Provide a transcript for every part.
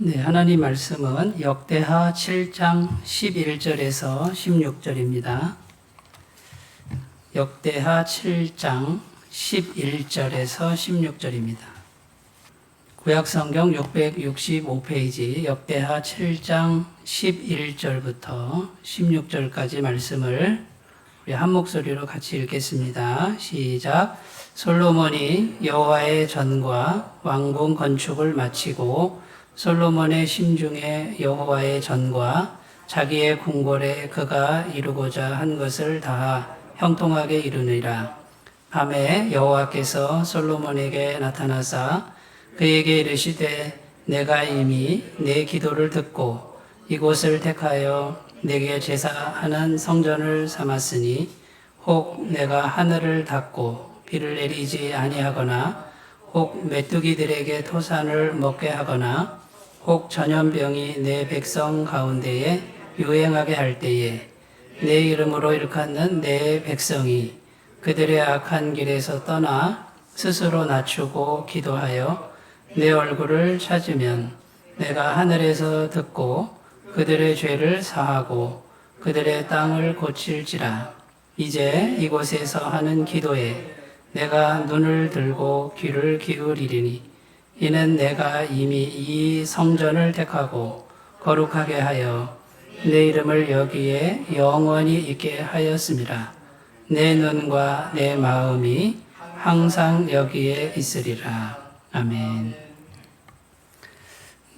네, 하나님 말씀은 역대하 7장 11절에서 16절입니다. 역대하 7장 11절에서 16절입니다. 구약성경 665페이지 역대하 7장 11절부터 16절까지 말씀을 우리 한 목소리로 같이 읽겠습니다. 시작. 솔로몬이 여호와의 전과 왕궁 건축을 마치고 솔로몬의 심중에 여호와의 전과 자기의 궁궐에 그가 이루고자 한 것을 다 형통하게 이루니라. 밤에 여호와께서 솔로몬에게 나타나사 그에게 이르시되 내가 이미 내 기도를 듣고 이곳을 택하여 내게 제사하는 성전을 삼았으니 혹 내가 하늘을 닫고 비를 내리지 아니하거나 혹 메뚜기들에게 토산을 먹게 하거나 혹 전염병이 내 백성 가운데에 유행하게 할 때에 내 이름으로 일컫는 내 백성이 그들의 악한 길에서 떠나 스스로 낮추고 기도하여 내 얼굴을 찾으면 내가 하늘에서 듣고 그들의 죄를 사하고 그들의 땅을 고칠지라. 이제 이곳에서 하는 기도에 내가 눈을 들고 귀를 기울이리니 이는 내가 이미 이 성전을 택하고 거룩하게 하여 내 이름을 여기에 영원히 있게 하였음이라. 내 눈과 내 마음이 항상 여기에 있으리라. 아멘.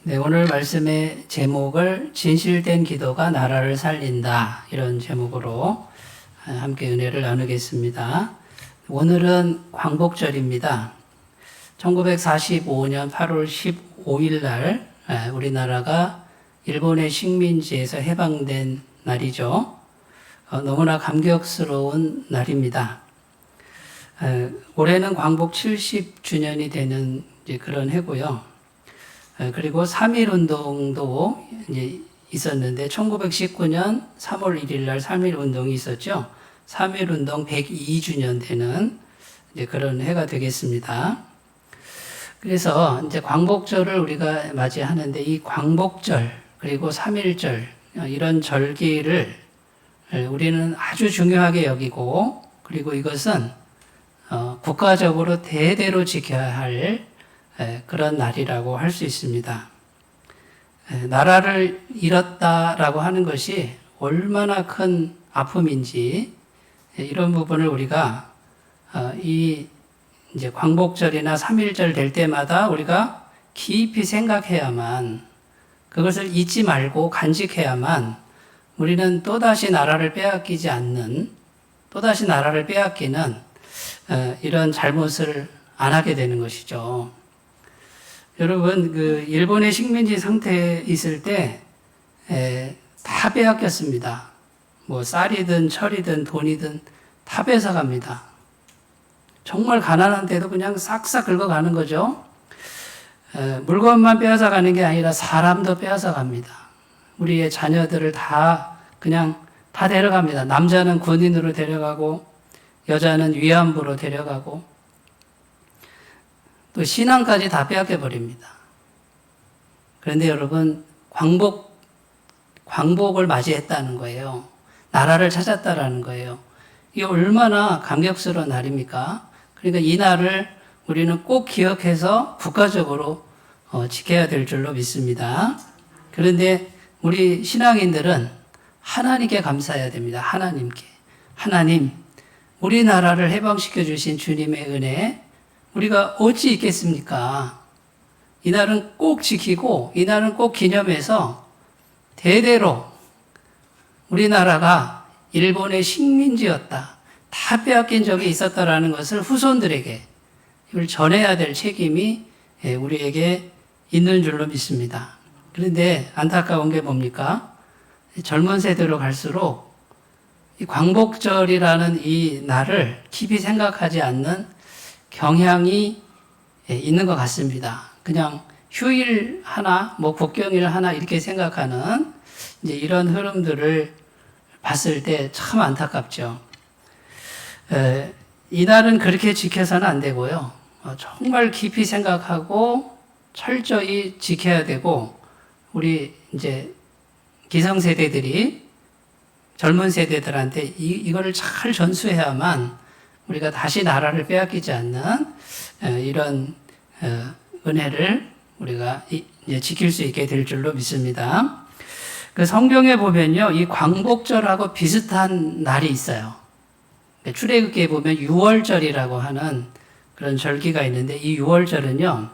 네, 오늘 말씀의 제목을 진실된 기도가 나라를 살린다, 이런 제목으로 함께 은혜를 나누겠습니다. 오늘은 광복절입니다. 1945년 8월 15일 날 우리나라가 일본의 식민지에서 해방된 날이죠. 너무나 감격스러운 날입니다. 올해는 광복 70주년이 되는 그런 해고요. 그리고 3.1운동도 있었는데 1919년 3월 1일 날 3.1운동이 있었죠. 3.1운동 102주년 되는 그런 해가 되겠습니다. 그래서 이제 광복절을 우리가 맞이하는데 이 광복절 그리고 3.1절 이런 절기를 우리는 아주 중요하게 여기고 그리고 이것은 국가적으로 대대로 지켜야 할 그런 날이라고 할 수 있습니다. 나라를 잃었다라고 하는 것이 얼마나 큰 아픔인지 이런 부분을 우리가 이제 광복절이나 3.1절 될 때마다 우리가 깊이 생각해야만, 그것을 잊지 말고 간직해야만 우리는 또다시 나라를 빼앗기지 않는, 또다시 나라를 빼앗기는 이런 잘못을 안 하게 되는 것이죠. 여러분, 일본의 식민지 상태에 있을 때 다 빼앗겼습니다. 뭐 쌀이든 철이든 돈이든 다 뺏어갑니다. 정말 가난한 때도 그냥 싹싹 긁어가는 거죠. 물건만 빼앗아가는 게 아니라 사람도 빼앗아갑니다. 우리의 자녀들을 다 그냥 다 데려갑니다. 남자는 군인으로 데려가고 여자는 위안부로 데려가고 또 신앙까지 다 빼앗겨 버립니다. 그런데 여러분, 광복을 맞이했다는 거예요. 나라를 찾았다라는 거예요. 이게 얼마나 감격스러운 날입니까? 그러니까 이 날을 우리는 꼭 기억해서 국가적으로 지켜야 될 줄로 믿습니다. 그런데 우리 신앙인들은 하나님께 감사해야 됩니다. 하나님께. 하나님, 우리나라를 해방시켜 주신 주님의 은혜, 우리가 어찌 있겠습니까? 이 날은 꼭 지키고, 이 날은 꼭 기념해서 대대로 우리나라가 일본의 식민지였다, 다 빼앗긴 적이 있었다라는 것을 후손들에게 이걸 전해야 될 책임이 우리에게 있는 줄로 믿습니다. 그런데 안타까운 게 뭡니까? 젊은 세대로 갈수록 이 광복절이라는 이 날을 깊이 생각하지 않는 경향이 있는 것 같습니다. 그냥 휴일 하나, 뭐 국경일 하나 이렇게 생각하는 이제 이런 흐름들을 봤을 때 참 안타깝죠. 이날은 그렇게 지켜서는 안 되고요. 정말 깊이 생각하고 철저히 지켜야 되고 우리 이제 기성세대들이 젊은 세대들한테 이거를 잘 전수해야만 우리가 다시 나라를 빼앗기지 않는 이런 은혜를 우리가 이제 지킬 수 있게 될 줄로 믿습니다. 그 성경에 보면요, 이 광복절하고 비슷한 날이 있어요. 출애굽기에 보면 유월절이라고 하는 그런 절기가 있는데, 이 유월절은요,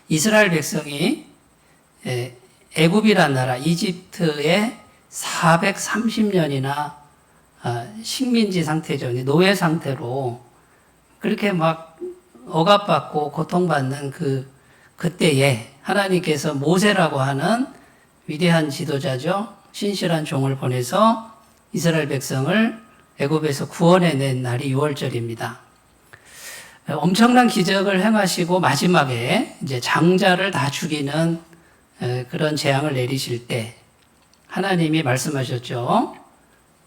이스라엘 백성이 애굽이란 나라, 이집트에 430년이나 식민지 상태죠. 노예 상태로 그렇게 막 억압받고 고통받는 그때에 하나님께서 모세라고 하는 위대한 지도자죠. 신실한 종을 보내서 이스라엘 백성을 애굽에서 구원해낸 날이 유월절입니다. 엄청난 기적을 행하시고 마지막에 이제 장자를 다 죽이는 그런 재앙을 내리실 때 하나님이 말씀하셨죠.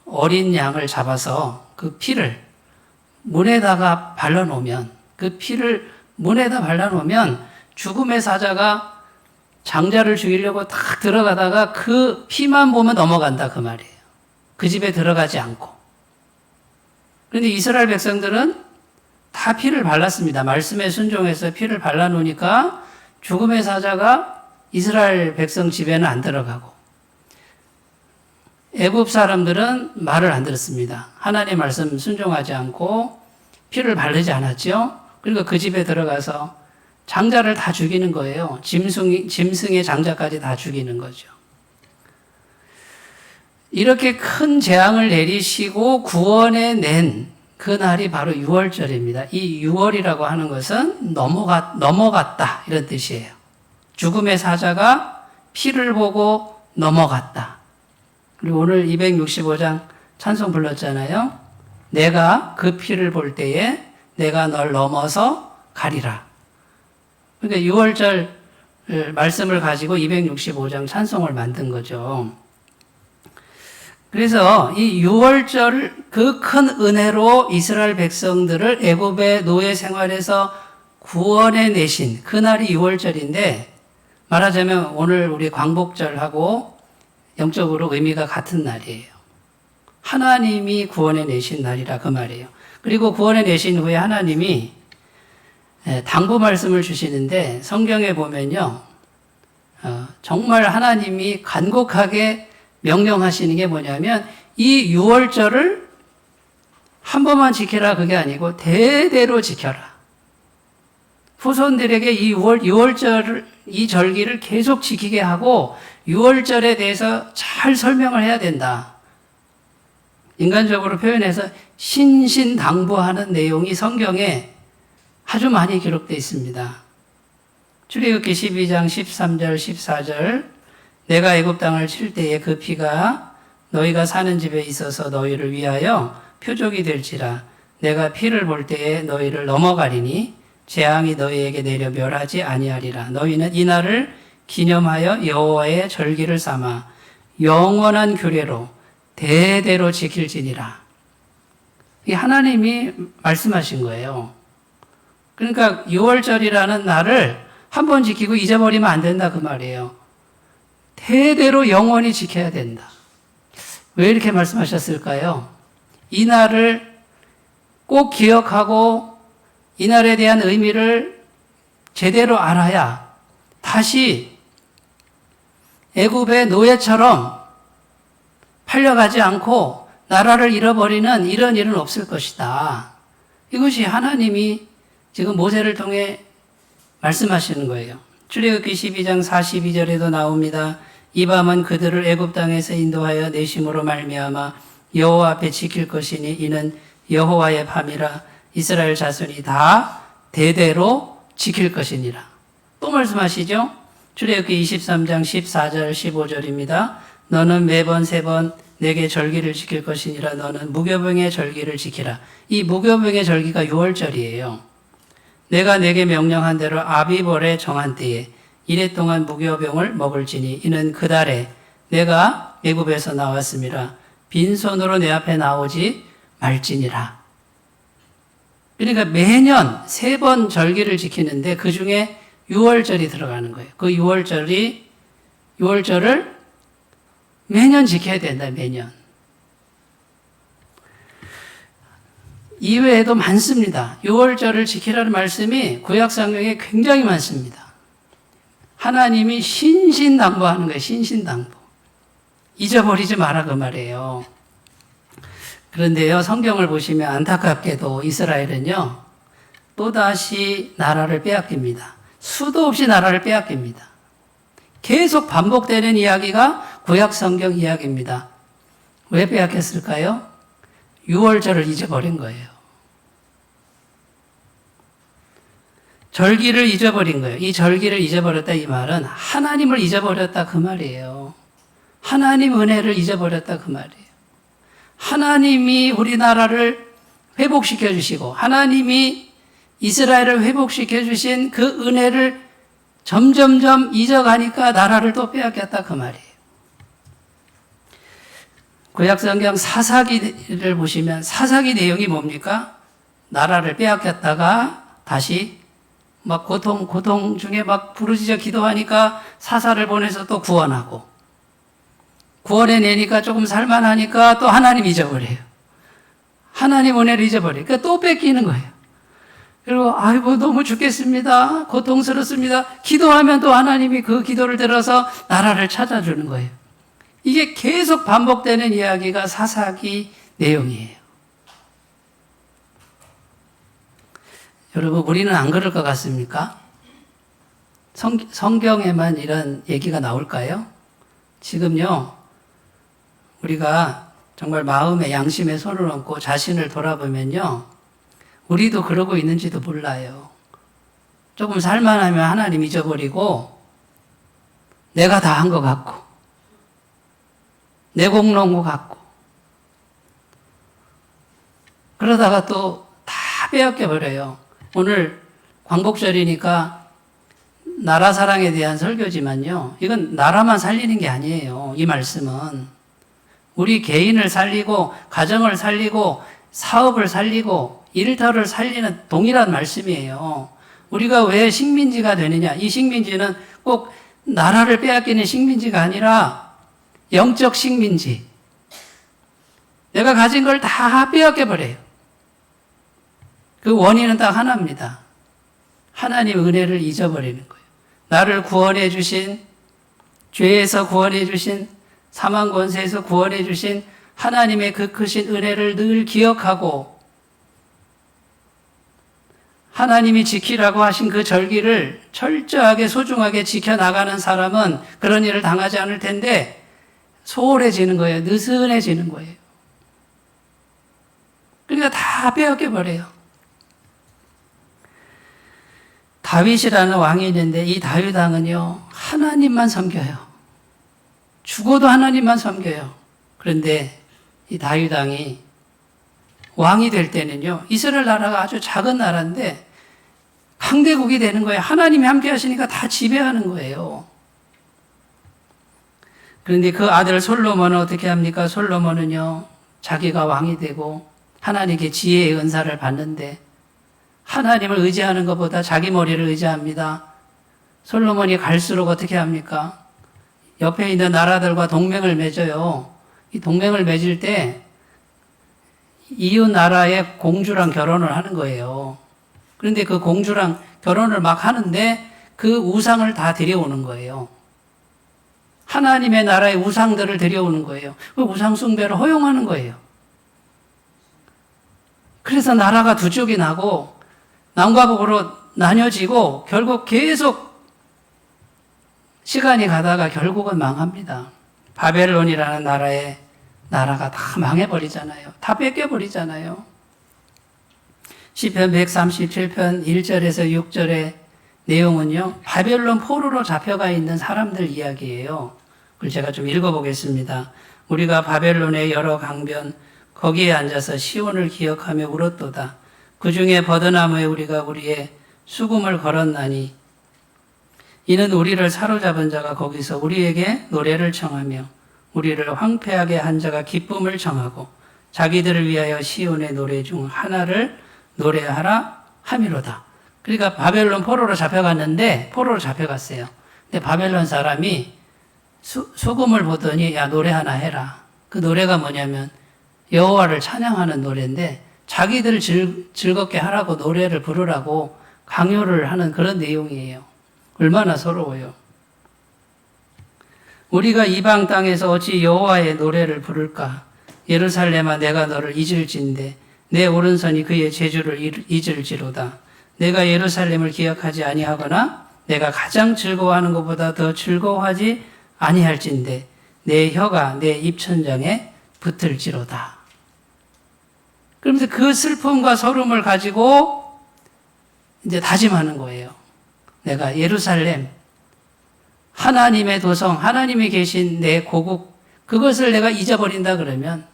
어린 양을 잡아서 그 피를 문에다가 발라놓으면, 그 피를 문에다 발라놓으면 죽음의 사자가 장자를 죽이려고 딱 들어가다가 그 피만 보면 넘어간다, 그 말이에요. 그 집에 들어가지 않고. 그런데 이스라엘 백성들은 다 피를 발랐습니다. 말씀에 순종해서 피를 발라놓으니까 죽음의 사자가 이스라엘 백성 집에는 안 들어가고, 애굽 사람들은 말을 안 들었습니다. 하나님 말씀 순종하지 않고 피를 바르지 않았죠. 그리고 그 집에 들어가서 장자를 다 죽이는 거예요. 짐승의 장자까지 다 죽이는 거죠. 이렇게 큰 재앙을 내리시고 구원해 낸 그날이 바로 유월절입니다. 이 유월이라고 하는 것은 넘어갔다 이런 뜻이에요. 죽음의 사자가 피를 보고 넘어갔다. 그리고 오늘 265장 찬송 불렀잖아요. 내가 그 피를 볼 때에 내가 널 넘어서 가리라. 그러니까 유월절 말씀을 가지고 265장 찬송을 만든 거죠. 그래서 이 유월절 그 큰 은혜로 이스라엘 백성들을 애굽의 노예 생활에서 구원해 내신 그날이 유월절인데, 말하자면 오늘 우리 광복절하고 영적으로 의미가 같은 날이에요. 하나님이 구원해 내신 날이라 그 말이에요. 그리고 구원해 내신 후에 하나님이 당부 말씀을 주시는데, 성경에 보면요, 정말 하나님이 간곡하게 명령하시는 게 뭐냐면, 이 유월절을 한 번만 지켜라 그게 아니고 대대로 지켜라. 후손들에게 이 유월절, 이 절기를 계속 지키게 하고 유월절에 대해서 잘 설명을 해야 된다. 인간적으로 표현해서 신신당부하는 내용이 성경에 아주 많이 기록되어 있습니다. 출애굽기 12장 13절 14절 내가 애굽 땅을 칠 때에 그 피가 너희가 사는 집에 있어서 너희를 위하여 표적이 될지라. 내가 피를 볼 때에 너희를 넘어가리니 재앙이 너희에게 내려 멸하지 아니하리라. 너희는 이 날을 기념하여 여호와의 절기를 삼아 영원한 규례로 대대로 지킬지니라. 이 하나님이 말씀하신 거예요. 그러니까 6월절이라는 날을 한 번 지키고 잊어버리면 안 된다 그 말이에요. 대대로 영원히 지켜야 된다. 왜 이렇게 말씀하셨을까요? 이 날을 꼭 기억하고 이 날에 대한 의미를 제대로 알아야 다시 애굽의 노예처럼 팔려가지 않고 나라를 잃어버리는 이런 일은 없을 것이다. 이것이 하나님이 지금 모세를 통해 말씀하시는 거예요. 출애굽기 12장 42절에도 나옵니다. 이 밤은 그들을 애굽 땅에서 인도하여 내심으로 말미암아 여호와 앞에 지킬 것이니 이는 여호와의 밤이라. 이스라엘 자손이 다 대대로 지킬 것이니라. 또 말씀하시죠. 출애굽기 23장 14절 15절입니다. 너는 매번 세 번 내게 절기를 지킬 것이니라. 너는 무교병의 절기를 지키라. 이 무교병의 절기가 6월절이에요. 내가 내게 명령한 대로 아비벌에 정한 때에 이래 동안 무교병을 먹을지니 이는 그 달에 내가 애굽에서 나왔음이라. 빈손으로 내 앞에 나오지 말지니라. 그러니까 매년 3번 절기를 지키는데 그 중에 6월절이 들어가는 거예요. 그 6월절이 유월절을 매년 지켜야 된다, 매년. 이외에도 많습니다. 유월절을 지키라는 말씀이 구약 성경에 굉장히 많습니다. 하나님이 신신당부하는 거예요. 신신당부. 잊어버리지 마라 그 말이에요. 그런데요, 성경을 보시면 안타깝게도 이스라엘은요, 또다시 나라를 빼앗깁니다. 수도 없이 나라를 빼앗깁니다. 계속 반복되는 이야기가 구약 성경 이야기입니다. 왜 빼앗겼을까요? 유월절을 잊어버린 거예요. 절기를 잊어버린 거예요. 이 절기를 잊어버렸다 이 말은 하나님을 잊어버렸다 그 말이에요. 하나님 은혜를 잊어버렸다 그 말이에요. 하나님이 우리나라를 회복시켜 주시고 하나님이 이스라엘을 회복시켜 주신 그 은혜를 점점점 잊어가니까 나라를 또 빼앗겼다 그 말이에요. 구약성경 사사기를 보시면 사사기 내용이 뭡니까? 나라를 빼앗겼다가 다시 막 고통 중에 막 부르짖어 기도하니까 사사를 보내서 또 구원하고 구원해내니까 조금 살만하니까 또 하나님 잊어버려요. 하나님 은혜를 잊어버려요. 그러니까 또 뺏기는 거예요. 그리고 아이고 너무 죽겠습니다. 고통스럽습니다. 기도하면 또 하나님이 그 기도를 들어서 나라를 찾아주는 거예요. 이게 계속 반복되는 이야기가 사사기 내용이에요. 여러분 우리는 안 그럴 것 같습니까? 성경에만 이런 얘기가 나올까요? 지금요 우리가 정말 마음에 양심에 손을 얹고 자신을 돌아보면요 우리도 그러고 있는지도 몰라요. 조금 살만하면 하나님 잊어버리고 내가 다 한 것 같고 내 공로인 것 같고 그러다가 또 다 빼앗겨버려요. 오늘 광복절이니까 나라 사랑에 대한 설교지만요. 이건 나라만 살리는 게 아니에요. 이 말씀은 우리 개인을 살리고 가정을 살리고 사업을 살리고 일터를 살리는 동일한 말씀이에요. 우리가 왜 식민지가 되느냐? 이 식민지는 꼭 나라를 빼앗기는 식민지가 아니라 영적 식민지. 내가 가진 걸 다 빼앗겨버려요. 그 원인은 딱 하나입니다. 하나님의 은혜를 잊어버리는 거예요. 나를 구원해 주신, 죄에서 구원해 주신, 사망 권세에서 구원해 주신 하나님의 그 크신 은혜를 늘 기억하고 하나님이 지키라고 하신 그 절기를 철저하게 소중하게 지켜나가는 사람은 그런 일을 당하지 않을 텐데 소홀해지는 거예요. 느슨해지는 거예요. 그러니까 다 빼앗겨버려요. 다윗이라는 왕이 있는데 이 다윗 왕은요 하나님만 섬겨요. 죽어도 하나님만 섬겨요. 그런데 이 다윗 왕이 왕이 될 때는요 이스라엘 나라가 아주 작은 나라인데 강대국이 되는 거예요. 하나님이 함께 하시니까 다 지배하는 거예요. 그런데 그 아들 솔로몬은 어떻게 합니까? 솔로몬은요 자기가 왕이 되고 하나님께 지혜의 은사를 받는데 하나님을 의지하는 것보다 자기 머리를 의지합니다. 솔로몬이 갈수록 어떻게 합니까? 옆에 있는 나라들과 동맹을 맺어요. 이 동맹을 맺을 때 이웃 나라의 공주랑 결혼을 하는 거예요. 그런데 그 공주랑 결혼을 막 하는데 그 우상을 다 들여오는 거예요. 하나님의 나라의 우상들을 들여오는 거예요. 그 우상 숭배를 허용하는 거예요. 그래서 나라가 두 쪽이 나고 남과 북으로 나뉘어지고 결국 계속 시간이 가다가 결국은 망합니다. 바벨론이라는 나라가 다 망해버리잖아요. 다 뺏겨버리잖아요. 시편 137편 1절에서 6절의 내용은요. 바벨론 포로로 잡혀가 있는 사람들 이야기예요. 그걸 제가 좀 읽어보겠습니다. 우리가 바벨론의 여러 강변 거기에 앉아서 시온을 기억하며 울었도다. 그 중에 버드나무에 우리가 우리의 수금을 걸었나니 이는 우리를 사로잡은 자가 거기서 우리에게 노래를 청하며 우리를 황폐하게 한 자가 기쁨을 청하고 자기들을 위하여 시온의 노래 중 하나를 노래하라 함이로다. 그러니까 바벨론 포로로 잡혀갔는데 포로로 잡혀갔어요. 근데 바벨론 사람이 소금을 보더니 야 노래 하나 해라. 그 노래가 뭐냐면 여호와를 찬양하는 노래인데 자기들 즐겁게 하라고 노래를 부르라고 강요를 하는 그런 내용이에요. 얼마나 서러워요. 우리가 이방 땅에서 어찌 여호와의 노래를 부를까? 예루살렘아 내가 너를 잊을진대 내 오른손이 그의 제주를 잊을지로다. 내가 예루살렘을 기억하지 아니하거나 내가 가장 즐거워하는 것보다 더 즐거워하지 아니할진대 내 혀가 내 입천장에 붙을지로다. 그러면서 그 슬픔과 서름을 가지고 이제 다짐하는 거예요. 내가 예루살렘, 하나님의 도성, 하나님이 계신 내 고국, 그것을 내가 잊어버린다 그러면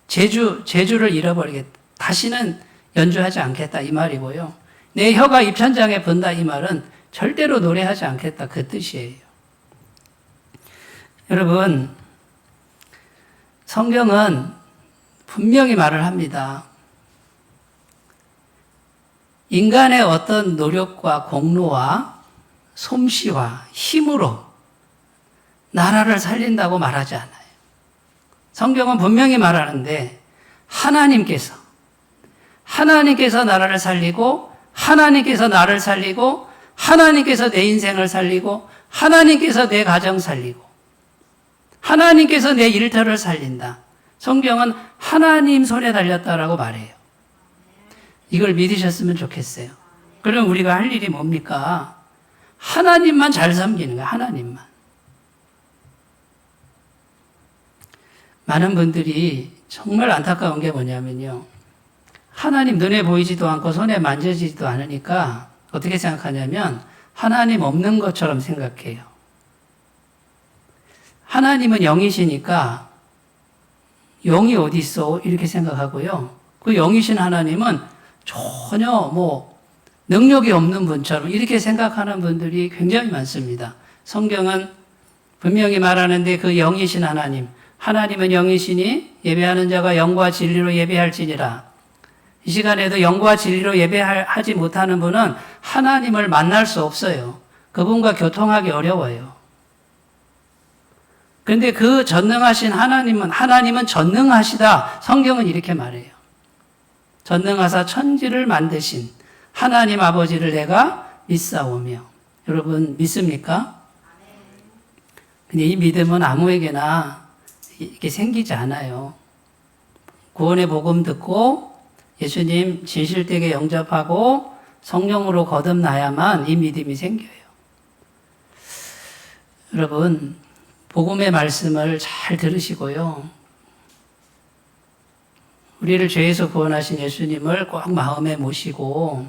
제주를 잃어버리겠다. 다시는 연주하지 않겠다 이 말이고요. 내 혀가 입천장에 분다 이 말은 절대로 노래하지 않겠다 그 뜻이에요. 여러분, 성경은 분명히 말을 합니다. 인간의 어떤 노력과 공로와 솜씨와 힘으로 나라를 살린다고 말하지 않아요. 성경은 분명히 말하는데 하나님께서 나라를 살리고 하나님께서 나를 살리고 하나님께서 내 인생을 살리고 하나님께서 내 가정 살리고 하나님께서 내 일터를 살린다. 성경은 하나님 손에 달렸다라고 말해요. 이걸 믿으셨으면 좋겠어요. 그럼 우리가 할 일이 뭡니까? 하나님만 잘 섬기는 거예요. 하나님만. 많은 분들이 정말 안타까운 게 뭐냐면요. 하나님 눈에 보이지도 않고 손에 만져지지도 않으니까 어떻게 생각하냐면 하나님 없는 것처럼 생각해요. 하나님은 영이시니까 영이 어디 있어? 이렇게 생각하고요. 그 영이신 하나님은 전혀 능력이 없는 분처럼 이렇게 생각하는 분들이 굉장히 많습니다. 성경은 분명히 말하는데 그 영이신 하나님은 영이시니 예배하는 자가 영과 진리로 예배할지니라. 이 시간에도 영과 진리로 예배하지 못하는 분은 하나님을 만날 수 없어요. 그분과 교통하기 어려워요. 그런데 그 전능하신 하나님은 전능하시다. 성경은 이렇게 말해요. 전능하사 천지를 만드신 하나님 아버지를 내가 믿사오며. 여러분 믿습니까? 근데 이 믿음은 아무에게나 이렇게 생기지 않아요. 구원의 복음 듣고 예수님 진실되게 영접하고 성령으로 거듭나야만 이 믿음이 생겨요. 여러분 복음의 말씀을 잘 들으시고요. 우리를 죄에서 구원하신 예수님을 꼭 마음에 모시고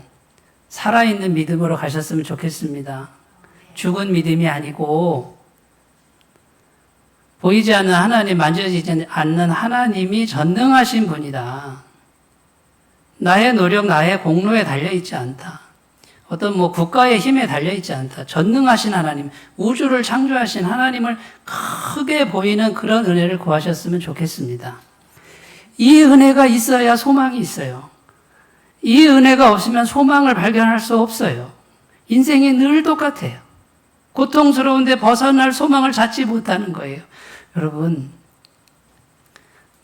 살아있는 믿음으로 가셨으면 좋겠습니다. 죽은 믿음이 아니고 보이지 않는 하나님, 만져지지 않는 하나님이 전능하신 분이다. 나의 노력, 나의 공로에 달려있지 않다. 어떤 국가의 힘에 달려있지 않다. 전능하신 하나님, 우주를 창조하신 하나님을 크게 보이는 그런 은혜를 구하셨으면 좋겠습니다. 이 은혜가 있어야 소망이 있어요. 이 은혜가 없으면 소망을 발견할 수 없어요. 인생이 늘 똑같아요. 고통스러운데 벗어날 소망을 찾지 못하는 거예요. 여러분,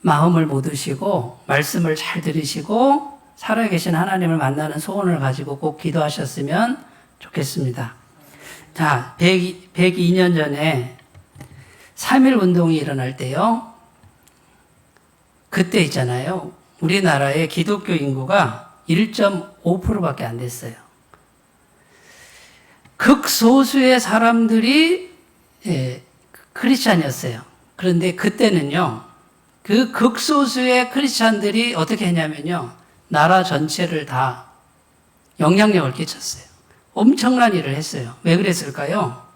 마음을 모두시고 말씀을 잘 들으시고 살아계신 하나님을 만나는 소원을 가지고 꼭 기도하셨으면 좋겠습니다. 자, 102년 전에 3.1 운동이 일어날 때요. 그때 있잖아요. 우리나라의 기독교 인구가 1.5%밖에 안 됐어요. 극소수의 사람들이 크리스찬이었어요. 그런데 그때는요. 그 극소수의 크리스찬들이 어떻게 했냐면요. 나라 전체를 다 영향력을 끼쳤어요. 엄청난 일을 했어요. 왜 그랬을까요?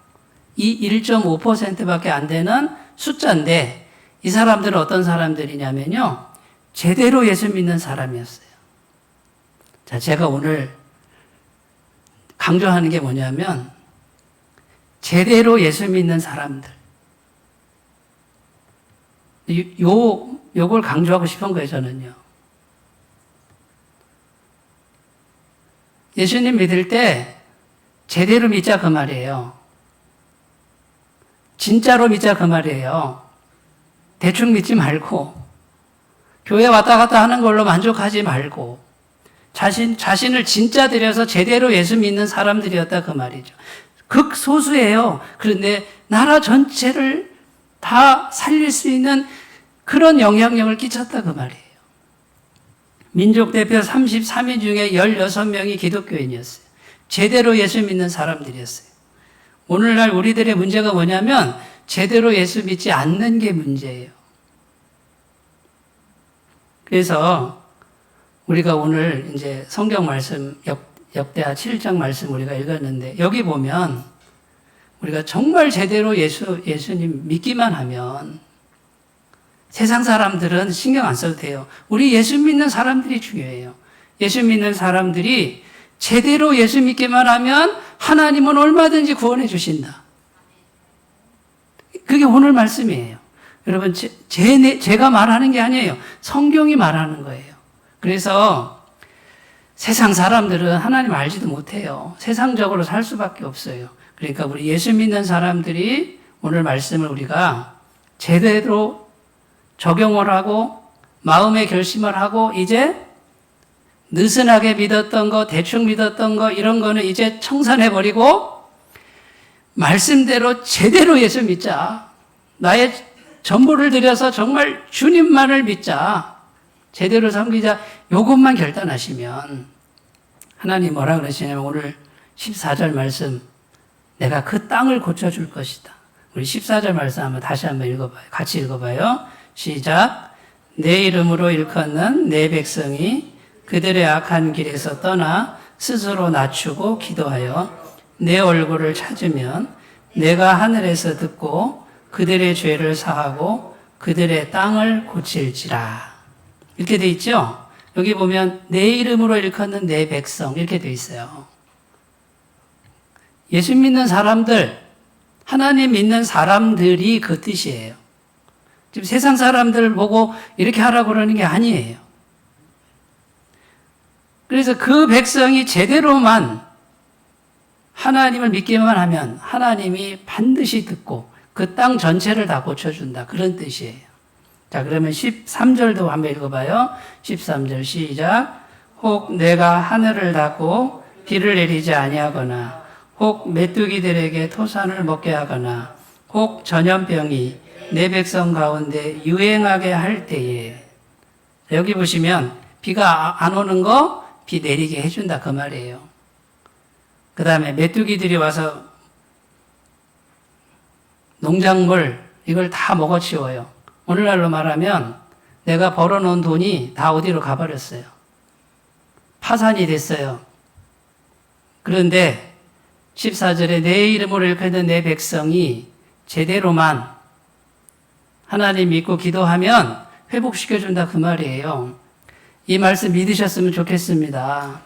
이 1.5%밖에 안 되는 숫자인데 이 사람들은 어떤 사람들이냐면요. 제대로 예수 믿는 사람이었어요. 자, 제가 오늘 강조하는 게 뭐냐면 제대로 예수 믿는 사람들. 요걸 강조하고 싶은 거예요, 저는요. 예수님 믿을 때 제대로 믿자 그 말이에요. 진짜로 믿자 그 말이에요. 대충 믿지 말고 교회 왔다 갔다 하는 걸로 만족하지 말고 자신을 진짜 들여서 제대로 예수 믿는 사람들이었다 그 말이죠. 극소수예요. 그런데 나라 전체를 다 살릴 수 있는 그런 영향력을 끼쳤다 그 말이에요. 민족 대표 33인 중에 16명이 기독교인이었어요. 제대로 예수 믿는 사람들이었어요. 오늘날 우리들의 문제가 뭐냐면 제대로 예수 믿지 않는 게 문제예요. 그래서 우리가 오늘 이제 성경 말씀 역대하 7장 말씀 우리가 읽었는데 여기 보면 우리가 정말 제대로 예수님 믿기만 하면 세상 사람들은 신경 안 써도 돼요. 우리 예수 믿는 사람들이 중요해요. 예수 믿는 사람들이 제대로 예수 믿기만 하면 하나님은 얼마든지 구원해 주신다. 그게 오늘 말씀이에요. 여러분, 제가 말하는 게 아니에요. 성경이 말하는 거예요. 그래서 세상 사람들은 하나님 알지도 못해요. 세상적으로 살 수밖에 없어요. 그러니까 우리 예수 믿는 사람들이 오늘 말씀을 우리가 제대로 적용을 하고 마음의 결심을 하고 이제 느슨하게 믿었던 거, 대충 믿었던 거 이런 거는 이제 청산해버리고 말씀대로 제대로 예수 믿자. 나의 전부를 들여서 정말 주님만을 믿자. 제대로 섬기자. 이것만 결단하시면 하나님 뭐라 그러시냐면 오늘 14절 말씀 내가 그 땅을 고쳐줄 것이다. 우리 14절 말씀 한번 다시 한번 읽어봐요. 같이 읽어봐요. 시작. 내 이름으로 일컫는 내 백성이 그들의 악한 길에서 떠나 스스로 낮추고 기도하여 내 얼굴을 찾으면 내가 하늘에서 듣고 그들의 죄를 사하고 그들의 땅을 고칠지라. 이렇게 돼 있죠? 여기 보면 내 이름으로 일컫는 내 백성 이렇게 돼 있어요. 예수 믿는 사람들, 하나님 믿는 사람들이 그 뜻이에요. 지금 세상 사람들 보고 이렇게 하라고 그러는 게 아니에요. 그래서 그 백성이 제대로만 하나님을 믿기만 하면 하나님이 반드시 듣고 그 땅 전체를 다 고쳐준다. 그런 뜻이에요. 자, 그러면 13절도 한번 읽어봐요. 13절 시작. 혹 내가 하늘을 닫고 비를 내리지 아니하거나 혹 메뚜기들에게 토산을 먹게 하거나 혹 전염병이 내 백성 가운데 유행하게 할 때에 여기 보시면 비가 안 오는 거 비 내리게 해준다 그 말이에요. 그 다음에 메뚜기들이 와서 농작물 이걸 다 먹어치워요. 오늘날로 말하면 내가 벌어놓은 돈이 다 어디로 가버렸어요. 파산이 됐어요. 그런데 14절에 내 이름으로 일컫는 내 백성이 제대로만 하나님 믿고 기도하면 회복시켜준다 그 말이에요. 이 말씀 믿으셨으면 좋겠습니다.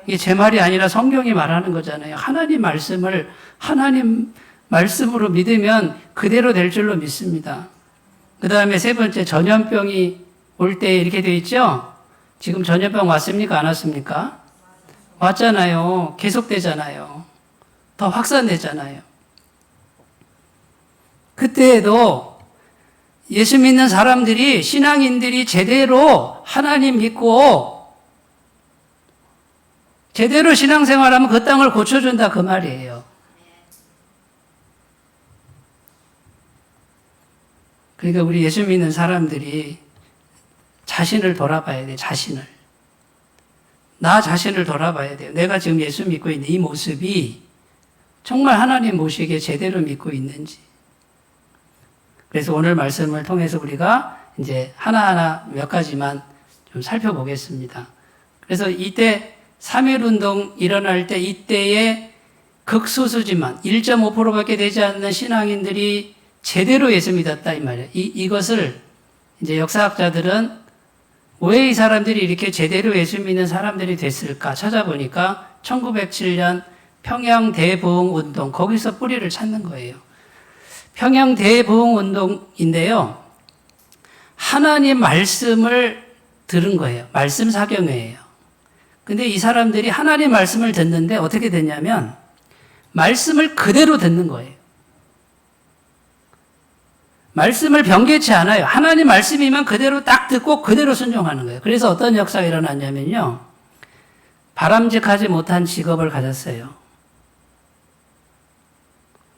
이게 제 말이 아니라 성경이 말하는 거잖아요. 하나님 말씀을 하나님 말씀으로 믿으면 그대로 될 줄로 믿습니다. 그 다음에 세 번째 전염병이 올 때 이렇게 돼 있죠? 지금 전염병 왔습니까? 안 왔습니까? 왔잖아요. 계속되잖아요. 더 확산되잖아요. 그때에도 예수 믿는 사람들이, 신앙인들이 제대로 하나님 믿고 제대로 신앙생활하면 그 땅을 고쳐준다 그 말이에요. 그러니까 우리 예수 믿는 사람들이 자신을 돌아봐야 돼요. 자신을. 나 자신을 돌아봐야 돼요. 내가 지금 예수 믿고 있는 이 모습이 정말 하나님 모시기에 제대로 믿고 있는지. 그래서 오늘 말씀을 통해서 우리가 이제 하나하나 몇 가지만 좀 살펴보겠습니다. 그래서 이때 3.1운동 일어날 때 이때에 극소수지만 1.5%밖에 되지 않는 신앙인들이 제대로 예수 믿었다 이 말이에요. 이것을 이제 역사학자들은 왜 이 사람들이 이렇게 제대로 예수 믿는 사람들이 됐을까 찾아보니까 1907년 평양 대부흥운동 거기서 뿌리를 찾는 거예요. 평양 대부흥운동인데요. 하나님 말씀을 들은 거예요. 말씀 사경회예요. 근데 이 사람들이 하나님 말씀을 듣는데 어떻게 됐냐면 말씀을 그대로 듣는 거예요. 말씀을 변개치 않아요. 하나님 말씀이면 그대로 딱 듣고 그대로 순종하는 거예요. 그래서 어떤 역사가 일어났냐면요. 바람직하지 못한 직업을 가졌어요.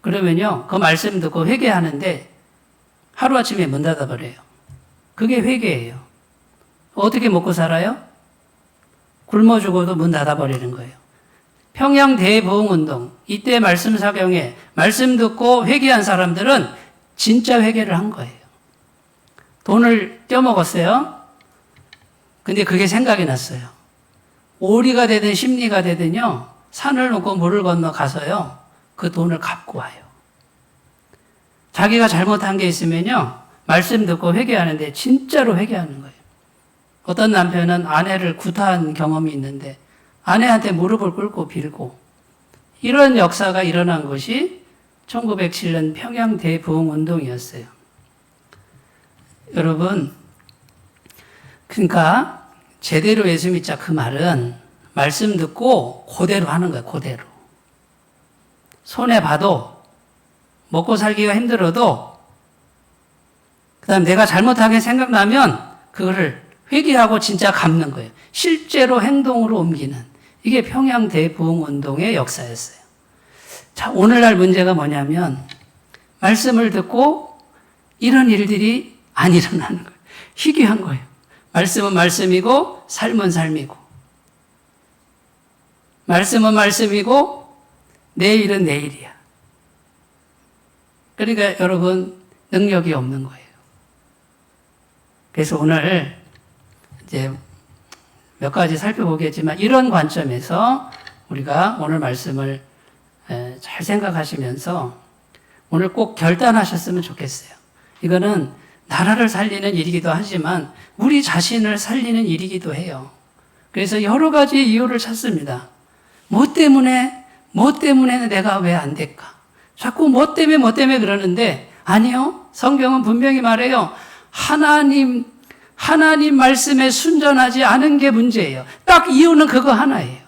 그러면요, 그 말씀 듣고 회개하는데 하루아침에 문 닫아버려요. 그게 회개예요. 어떻게 먹고 살아요? 굶어 죽어도 문 닫아버리는 거예요. 평양 대부흥운동, 이때 말씀 사경에 말씀 듣고 회개한 사람들은 진짜 회개를 한 거예요. 돈을 떼어먹었어요. 근데 그게 생각이 났어요. 오리가 되든 심리가 되든요, 산을 넘고 물을 건너 가서요, 그 돈을 갚고 와요. 자기가 잘못한 게 있으면요, 말씀 듣고 회개하는데 진짜로 회개하는 거예요. 어떤 남편은 아내를 구타한 경험이 있는데 아내한테 무릎을 꿇고 빌고, 이런 역사가 일어난 것이 1907년 평양 대부흥운동이었어요. 여러분, 그러니까 제대로 예수 믿자 그 말은 말씀 듣고 그대로 하는 거예요. 그대로. 손해봐도, 먹고 살기가 힘들어도, 그 다음 내가 잘못한 게 생각나면 그거를 회개하고 진짜 갚는 거예요. 실제로 행동으로 옮기는. 이게 평양 대부흥운동의 역사였어요. 자, 오늘날 문제가 뭐냐면 말씀을 듣고 이런 일들이 안 일어나는 거예요. 희귀한 거예요. 말씀은 말씀이고 삶은 삶이고, 말씀은 말씀이고 내일은 내일이야. 그러니까 여러분, 능력이 없는 거예요. 그래서 오늘 이제 몇 가지 살펴보겠지만, 이런 관점에서 우리가 오늘 말씀을 잘 생각하시면서 오늘 꼭 결단하셨으면 좋겠어요. 이거는 나라를 살리는 일이기도 하지만 우리 자신을 살리는 일이기도 해요. 그래서 여러 가지 이유를 찾습니다. 뭐 때문에 내가 왜 안 될까? 자꾸 뭐 때문에 그러는데, 아니요. 성경은 분명히 말해요. 하나님 말씀에 순전하지 않은 게 문제예요. 딱 이유는 그거 하나예요.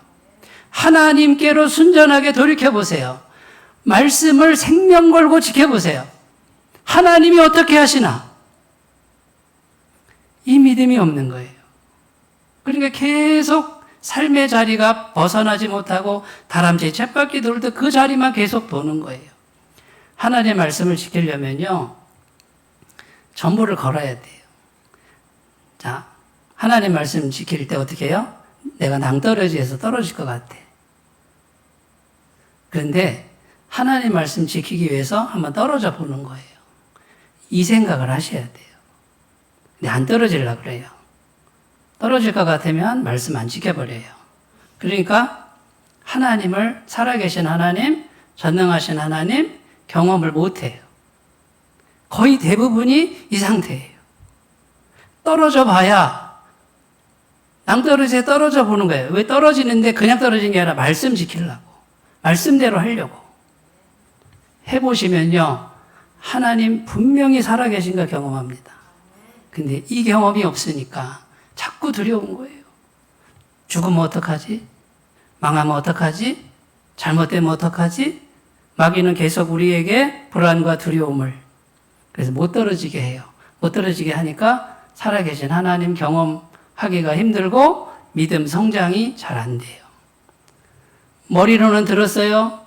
하나님께로 순전하게 돌이켜보세요. 말씀을 생명 걸고 지켜보세요. 하나님이 어떻게 하시나? 이 믿음이 없는 거예요. 그러니까 계속 삶의 자리가 벗어나지 못하고 다람쥐 쳇바퀴 돌듯 그 자리만 계속 도는 거예요. 하나님의 말씀을 지키려면요, 전부를 걸어야 돼요. 자, 하나님 말씀 지킬 때 어떻게 해요? 내가 낭떠러지에서 떨어질 것 같아. 그런데 하나님 말씀 지키기 위해서 한번 떨어져 보는 거예요. 이 생각을 하셔야 돼요. 근데 안 떨어지려고 그래요. 떨어질 것 같으면 말씀 안 지켜버려요. 그러니까 하나님을, 살아계신 하나님, 전능하신 하나님 경험을 못해요. 거의 대부분이 이 상태예요. 떨어져 봐야, 낭떠러지에 떨어져 보는 거예요. 왜 떨어지는데 그냥 떨어진 게 아니라 말씀 지키려고, 말씀대로 하려고. 해보시면요, 하나님 분명히 살아계신 거 경험합니다. 근데 이 경험이 없으니까 자꾸 두려운 거예요. 죽으면 어떡하지? 망하면 어떡하지? 잘못되면 어떡하지? 마귀는 계속 우리에게 불안과 두려움을, 그래서 못 떨어지게 해요. 못 떨어지게 하니까 살아계신 하나님 경험하기가 힘들고 믿음 성장이 잘 안 돼요. 머리로는 들었어요.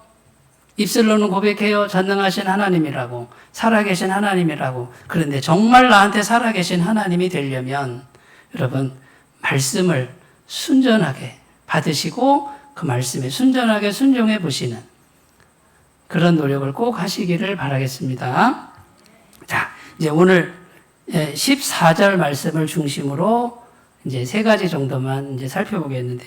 입술로는 고백해요. 전능하신 하나님이라고, 살아계신 하나님이라고. 그런데 정말 나한테 살아계신 하나님이 되려면 여러분, 말씀을 순전하게 받으시고 그 말씀에 순전하게 순종해 보시는 그런 노력을 꼭 하시기를 바라겠습니다. 자, 이제 오늘 14절 말씀을 중심으로 이제 세 가지 정도만 이제 살펴보겠는데,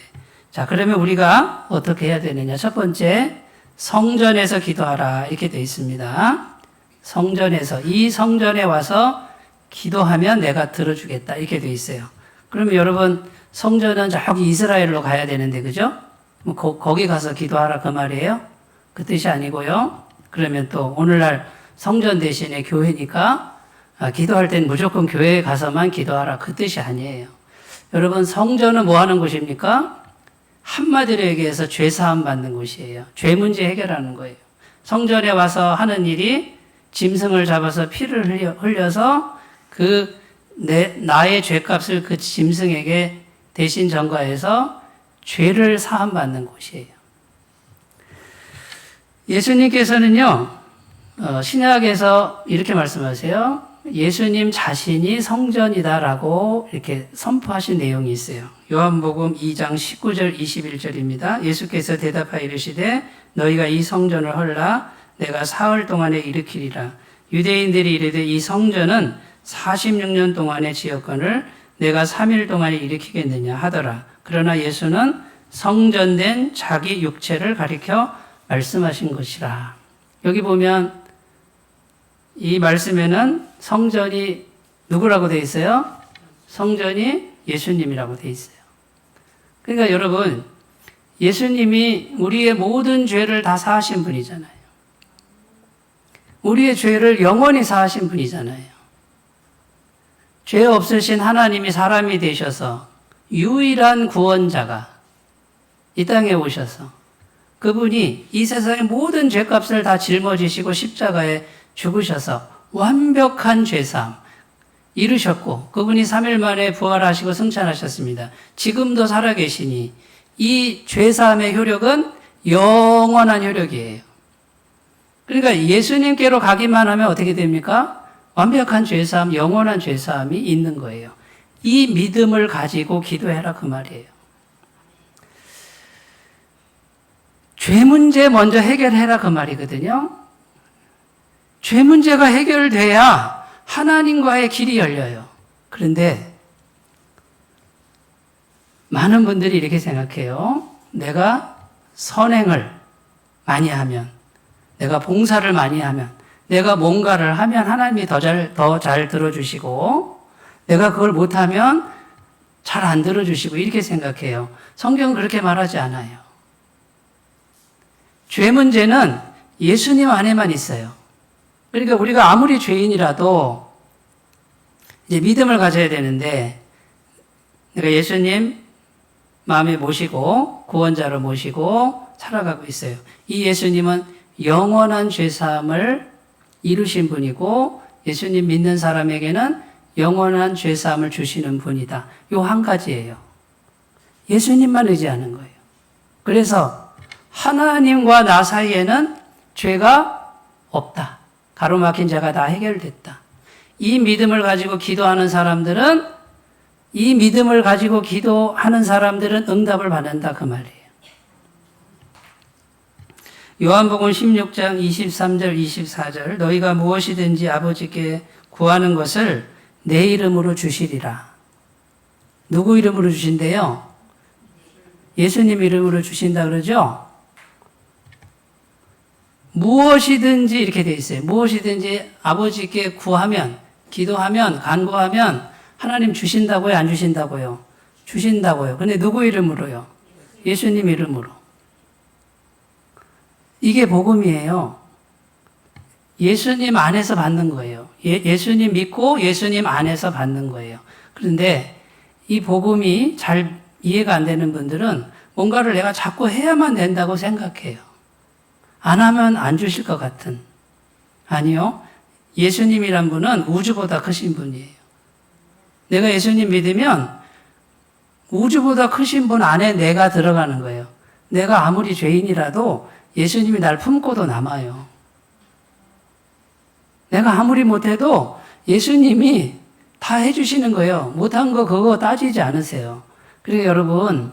자, 그러면 우리가 어떻게 해야 되느냐? 첫 번째, 성전에서 기도하라 이렇게 되어 있습니다. 성전에서, 이 성전에 와서 기도하면 내가 들어주겠다 이렇게 되어 있어요. 그러면 여러분, 성전은 저기 이스라엘로 가야 되는데, 그죠? 거기 가서 기도하라 그 말이에요? 그 뜻이 아니고요. 그러면 또 오늘날 성전 대신에 교회니까 기도할 땐 무조건 교회에 가서만 기도하라 그 뜻이 아니에요. 여러분, 성전은 뭐 하는 곳입니까? 한마디로 얘기해서 죄사함 받는 곳이에요. 죄 문제 해결하는 거예요. 성전에 와서 하는 일이 짐승을 잡아서 피를 흘려서 나의 죄값을 그 짐승에게 대신 전가해서 죄를 사함받는 곳이에요. 예수님께서는요, 신약에서 이렇게 말씀하세요. 예수님 자신이 성전이다라고 이렇게 선포하신 내용이 있어요. 요한복음 2장 19절 21절입니다. 예수께서 대답하여 이르시되 너희가 이 성전을 헐라 내가 사흘 동안에 일으키리라. 유대인들이 이르되 이 성전은 46년 동안의 지었건을 내가 3일 동안에 일으키겠느냐 하더라. 그러나 예수는 성전된 자기 육체를 가리켜 말씀하신 것이라. 여기 보면 이 말씀에는 성전이 누구라고 되어 있어요? 성전이 예수님이라고 되어 있어요. 그러니까 여러분, 예수님이 우리의 모든 죄를 다 사하신 분이잖아요. 우리의 죄를 영원히 사하신 분이잖아요. 죄 없으신 하나님이 사람이 되셔서 유일한 구원자가 이 땅에 오셔서 그분이 이 세상의 모든 죄값을 다 짊어지시고 십자가에 죽으셔서 완벽한 죄사함 이루셨고 그분이 3일 만에 부활하시고 승천하셨습니다. 지금도 살아계시니 이 죄사함의 효력은 영원한 효력이에요. 그러니까 예수님께로 가기만 하면 어떻게 됩니까? 완벽한 죄사함, 영원한 죄사함이 있는 거예요. 이 믿음을 가지고 기도해라 그 말이에요. 죄 문제 먼저 해결해라 그 말이거든요. 죄 문제가 해결돼야 하나님과의 길이 열려요. 그런데 많은 분들이 이렇게 생각해요. 내가 선행을 많이 하면, 내가 봉사를 많이 하면, 내가 뭔가를 하면 하나님이 더 잘 들어주시고, 내가 그걸 못하면 잘 안 들어주시고, 이렇게 생각해요. 성경은 그렇게 말하지 않아요. 죄 문제는 예수님 안에만 있어요. 그러니까 우리가 아무리 죄인이라도 이제 믿음을 가져야 되는데, 내가 예수님 마음에 모시고 구원자로 모시고 살아가고 있어요. 이 예수님은 영원한 죄사함을 이루신 분이고 예수님 믿는 사람에게는 영원한 죄사함을 주시는 분이다. 요 한 가지예요. 예수님만 의지하는 거예요. 그래서 하나님과 나 사이에는 죄가 없다. 가로막힌 죄가 다 해결됐다. 이 믿음을 가지고 기도하는 사람들은 응답을 받는다 그 말이에요. 요한복음 16장 23절 24절 너희가 무엇이든지 아버지께 구하는 것을 내 이름으로 주시리라. 누구 이름으로 주신대요? 예수님 이름으로 주신다 그러죠? 무엇이든지 이렇게 돼 있어요. 무엇이든지 아버지께 구하면, 기도하면, 간구하면 하나님 주신다고요? 안 주신다고요? 주신다고요. 근데 누구 이름으로요? 예수님 이름으로. 이게 복음이에요. 예수님 안에서 받는 거예요. 예수님 믿고 예수님 안에서 받는 거예요. 그런데 이 복음이 잘 이해가 안 되는 분들은 뭔가를 내가 자꾸 해야만 된다고 생각해요. 안 하면 안 주실 것 같은. 아니요. 예수님이란 분은 우주보다 크신 분이에요. 내가 예수님 믿으면 우주보다 크신 분 안에 내가 들어가는 거예요. 내가 아무리 죄인이라도 예수님이 날 품고도 남아요. 내가 아무리 못해도 예수님이 다 해주시는 거예요. 못한 거 그거 따지지 않으세요. 그러니까 여러분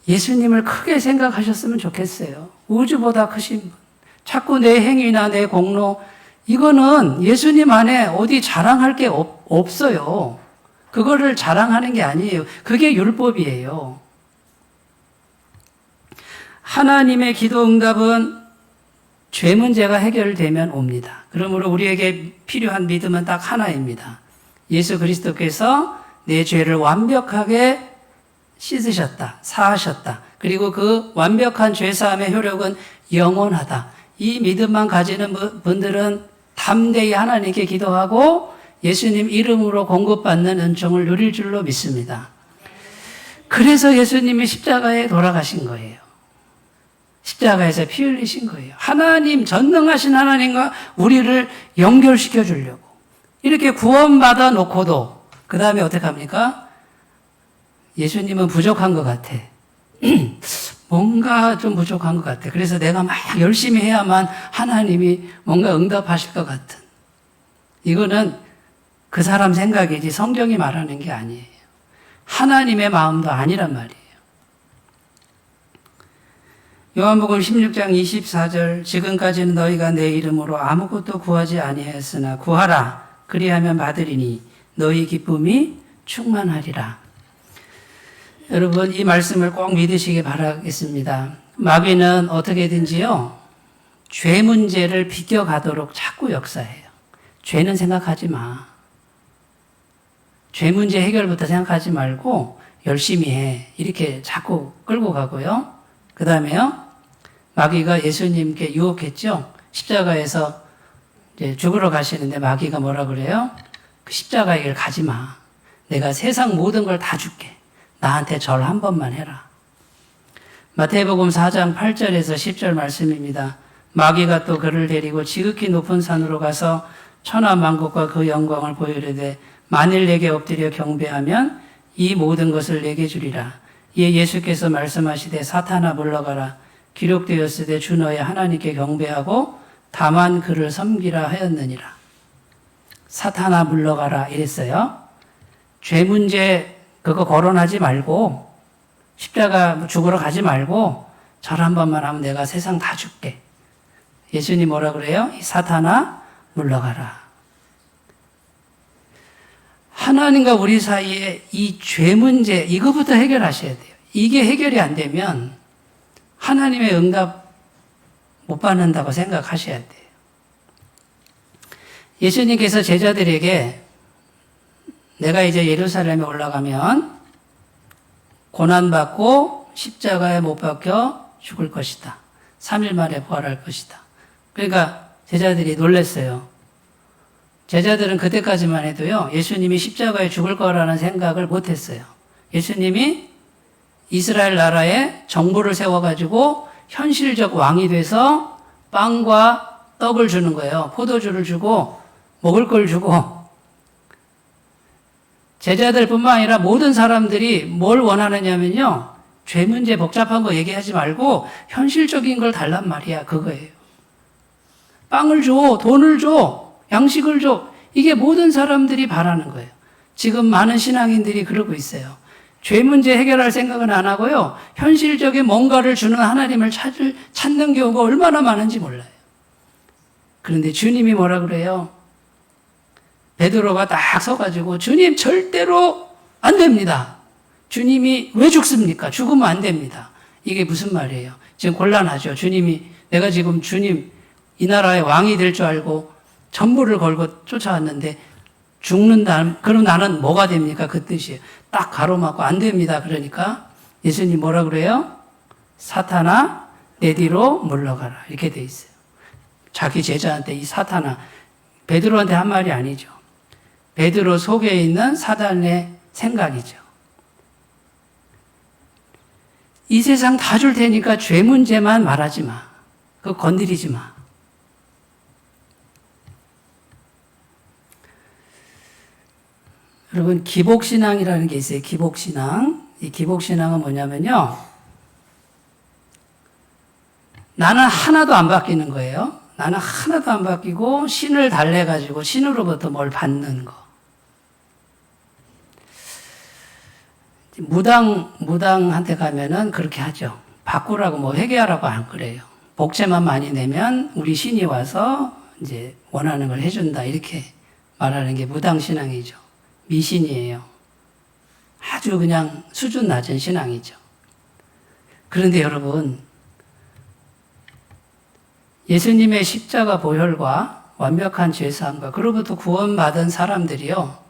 예수님을 크게 생각하셨으면 좋겠어요. 우주보다 크신 분. 자꾸 내 행위나 내 공로 이거는 예수님 안에 어디 자랑할 게 없어요. 그거를 자랑하는 게 아니에요. 그게 율법이에요. 하나님의 기도 응답은 죄 문제가 해결되면 옵니다. 그러므로 우리에게 필요한 믿음은 딱 하나입니다. 예수 그리스도께서 내 죄를 완벽하게 씻으셨다, 사하셨다. 그리고 그 완벽한 죄사함의 효력은 영원하다. 이 믿음만 가지는 분들은 담대히 하나님께 기도하고 예수님 이름으로 공급받는 은총을 누릴 줄로 믿습니다. 그래서 예수님이 십자가에 돌아가신 거예요. 십자가에서 피 흘리신 거예요. 하나님, 전능하신 하나님과 우리를 연결시켜 주려고. 이렇게 구원받아 놓고도 그 다음에 어떻게 합니까? 예수님은 부족한 것 같아. 뭔가 좀 부족한 것 같아. 그래서 내가 막 열심히 해야만 하나님이 뭔가 응답하실 것 같은. 이거는 그 사람 생각이지 성경이 말하는 게 아니에요. 하나님의 마음도 아니란 말이에요. 요한복음 16장 24절 지금까지는 너희가 내 이름으로 아무것도 구하지 아니하였으나 구하라 그리하면 받으리니 너희 기쁨이 충만하리라. 여러분 이 말씀을 꼭 믿으시기 바라겠습니다. 마귀는 어떻게든지요 죄 문제를 비껴가도록 자꾸 역사해요. 죄는 생각하지 마. 죄 문제 해결부터 생각하지 말고 열심히 해. 이렇게 자꾸 끌고 가고요. 그 다음에요. 마귀가 예수님께 유혹했죠. 십자가에서 이제 죽으러 가시는데 마귀가 뭐라 그래요? 그 십자가의 길 가지 마. 내가 세상 모든 걸 다 줄게. 나한테 절 한 번만 해라. 마태복음 4장 8절에서 10절 말씀입니다. 마귀가 또 그를 데리고 지극히 높은 산으로 가서 천하만국과 그 영광을 보이려되 만일 내게 엎드려 경배하면 이 모든 것을 내게 주리라. 이에 예수께서 말씀하시되 사탄아 물러가라. 기록되었으되 주 너의 하나님께 경배하고 다만 그를 섬기라 하였느니라. 사탄아 물러가라 이랬어요. 죄 문제 그거 거론하지 말고 십자가 죽으러 가지 말고 절 한 번만 하면 내가 세상 다 줄게. 예수님 뭐라 그래요? 사탄아 물러가라. 하나님과 우리 사이에 이 죄 문제 이거부터 해결하셔야 돼요. 이게 해결이 안 되면 하나님의 응답 못 받는다고 생각하셔야 돼요. 예수님께서 제자들에게 내가 이제 예루살렘에 올라가면 고난받고 십자가에 못 박혀 죽을 것이다. 3일 만에 부활할 것이다. 그러니까 제자들이 놀랐어요. 제자들은 그때까지만 해도요, 예수님이 십자가에 죽을 거라는 생각을 못 했어요. 예수님이 이스라엘 나라에 정부를 세워가지고 현실적 왕이 돼서 빵과 떡을 주는 거예요. 포도주를 주고 먹을 걸 주고. 제자들뿐만 아니라 모든 사람들이 뭘 원하느냐면요, 죄 문제 복잡한 거 얘기하지 말고 현실적인 걸 달란 말이야. 그거예요. 빵을 줘, 돈을 줘, 양식을 줘. 이게 모든 사람들이 바라는 거예요. 지금 많은 신앙인들이 그러고 있어요. 죄 문제 해결할 생각은 안 하고요. 현실적인 뭔가를 주는 하나님을 찾는 경우가 얼마나 많은지 몰라요. 그런데 주님이 뭐라 그래요? 베드로가 딱 서가지고 주님 절대로 안 됩니다. 주님이 왜 죽습니까? 죽으면 안 됩니다. 이게 무슨 말이에요? 지금 곤란하죠. 주님이 내가 지금 주님 이 나라의 왕이 될 줄 알고 전부를 걸고 쫓아왔는데 죽는다. 그럼 나는 뭐가 됩니까? 그 뜻이에요. 딱 가로막고 안 됩니다. 그러니까 예수님 뭐라 그래요? 사탄아 내 뒤로 물러가라. 이렇게 돼 있어요. 자기 제자한테 이 사탄아, 베드로한테 한 말이 아니죠. 베드로 속에 있는 사단의 생각이죠. 이 세상 다 줄 테니까 죄 문제만 말하지 마. 그거 건드리지 마. 여러분, 기복신앙이라는 게 있어요. 기복신앙. 이 기복신앙은 뭐냐면요. 나는 하나도 안 바뀌는 거예요. 나는 하나도 안 바뀌고 신을 달래가지고 신으로부터 뭘 받는 거. 무당한테 가면은 그렇게 하죠. 바꾸라고 뭐 회개하라고 안 그래요. 복채만 많이 내면 우리 신이 와서 이제 원하는 걸 해준다. 이렇게 말하는 게 무당신앙이죠. 미신이에요. 아주 그냥 수준 낮은 신앙이죠. 그런데 여러분, 예수님의 십자가 보혈과 완벽한 죄사함과 그로부터 구원받은 사람들이요,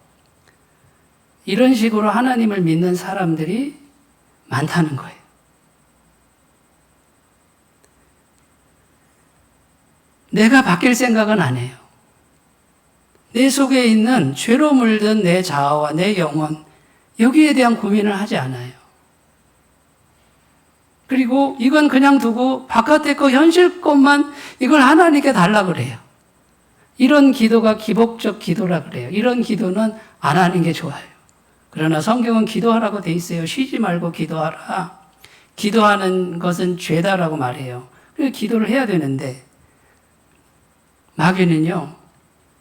이런 식으로 하나님을 믿는 사람들이 많다는 거예요. 내가 바뀔 생각은 안 해요. 내 속에 있는 죄로 물든 내 자아와 내 영혼, 여기에 대한 고민을 하지 않아요. 그리고 이건 그냥 두고 바깥에 거 현실 것만 이걸 하나님께 달라 그래요. 이런 기도가 기복적 기도라 그래요. 이런 기도는 안 하는 게 좋아요. 그러나 성경은 기도하라고 돼 있어요. 쉬지 말고 기도하라. 기도하는 것은 죄다라고 말해요. 그래서 기도를 해야 되는데 마귀는요,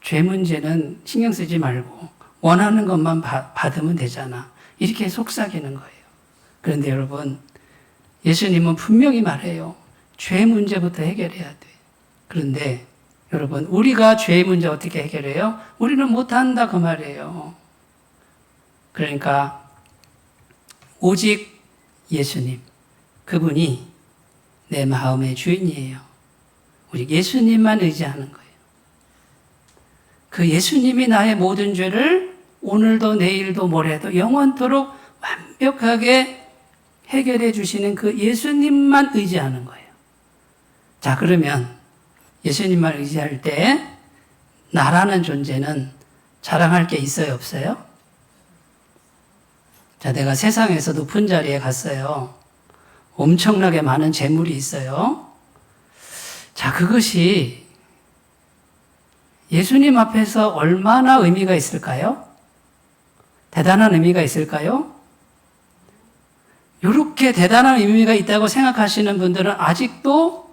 죄 문제는 신경 쓰지 말고 원하는 것만 받으면 되잖아. 이렇게 속삭이는 거예요. 그런데 여러분, 예수님은 분명히 말해요. 죄 문제부터 해결해야 돼. 그런데 여러분, 우리가 죄 문제 어떻게 해결해요? 우리는 못한다 그 말이에요. 그러니까 오직 예수님, 그분이 내 마음의 주인이에요. 우리 예수님만 의지하는 거예요. 그 예수님이 나의 모든 죄를 오늘도 내일도 모레도 영원토록 완벽하게 해결해 주시는 그 예수님만 의지하는 거예요. 자, 그러면 예수님만 의지할 때 나라는 존재는 자랑할 게 있어요, 없어요? 자, 내가 세상에서 높은 자리에 갔어요. 엄청나게 많은 재물이 있어요. 자, 그것이 예수님 앞에서 얼마나 의미가 있을까요? 대단한 의미가 있을까요? 이렇게 대단한 의미가 있다고 생각하시는 분들은 아직도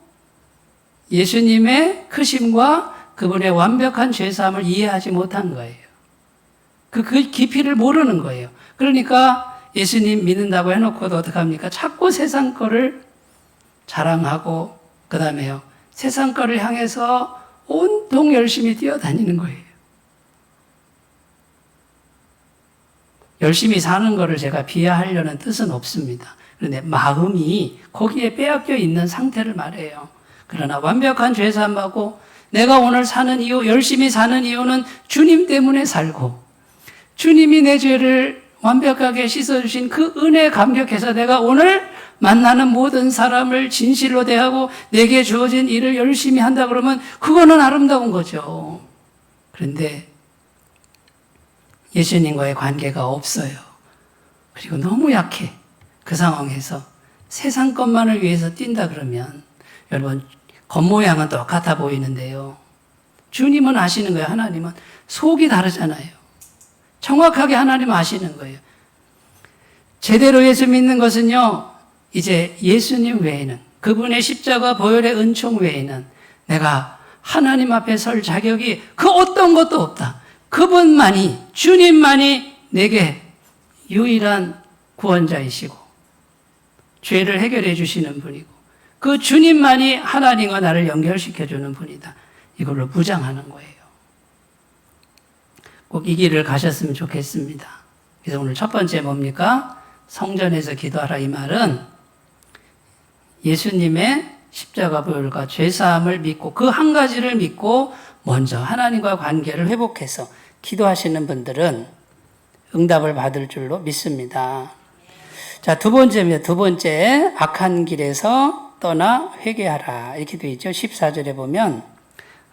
예수님의 크심과 그분의 완벽한 죄사함을 이해하지 못한 거예요. 그 깊이를 모르는 거예요. 그러니까 예수님 믿는다고 해놓고도 어떡합니까? 자꾸 세상 거를 자랑하고, 그 다음에요, 세상 거를 향해서 온통 열심히 뛰어다니는 거예요. 열심히 사는 거를 제가 비하하려는 뜻은 없습니다. 그런데 마음이 거기에 빼앗겨 있는 상태를 말해요. 그러나 완벽한 죄사함하고 내가 오늘 사는 이유, 열심히 사는 이유는 주님 때문에 살고, 주님이 내 죄를 완벽하게 씻어주신 그 은혜에 감격해서 내가 오늘 만나는 모든 사람을 진실로 대하고 내게 주어진 일을 열심히 한다 그러면 그거는 아름다운 거죠. 그런데 예수님과의 관계가 없어요. 그리고 너무 약해. 그 상황에서 세상 것만을 위해서 뛴다 그러면 여러분, 겉모양은 똑같아 보이는데요. 주님은 아시는 거예요. 하나님은 속이 다르잖아요. 정확하게 하나님 아시는 거예요. 제대로 예수 믿는 것은요, 이제 예수님 외에는, 그분의 십자가 보혈의 은총 외에는 내가 하나님 앞에 설 자격이 그 어떤 것도 없다. 그분만이, 주님만이 내게 유일한 구원자이시고 죄를 해결해 주시는 분이고 그 주님만이 하나님과 나를 연결시켜 주는 분이다. 이걸로 무장하는 거예요. 꼭 이 길을 가셨으면 좋겠습니다. 그래서 오늘 첫 번째 뭡니까? 성전에서 기도하라, 이 말은 예수님의 십자가 보혈과 죄사함을 믿고 그 한 가지를 믿고 먼저 하나님과 관계를 회복해서 기도하시는 분들은 응답을 받을 줄로 믿습니다. 자, 두 번째입니다. 두 번째, 악한 길에서 떠나 회개하라. 이렇게 되어 있죠. 14절에 보면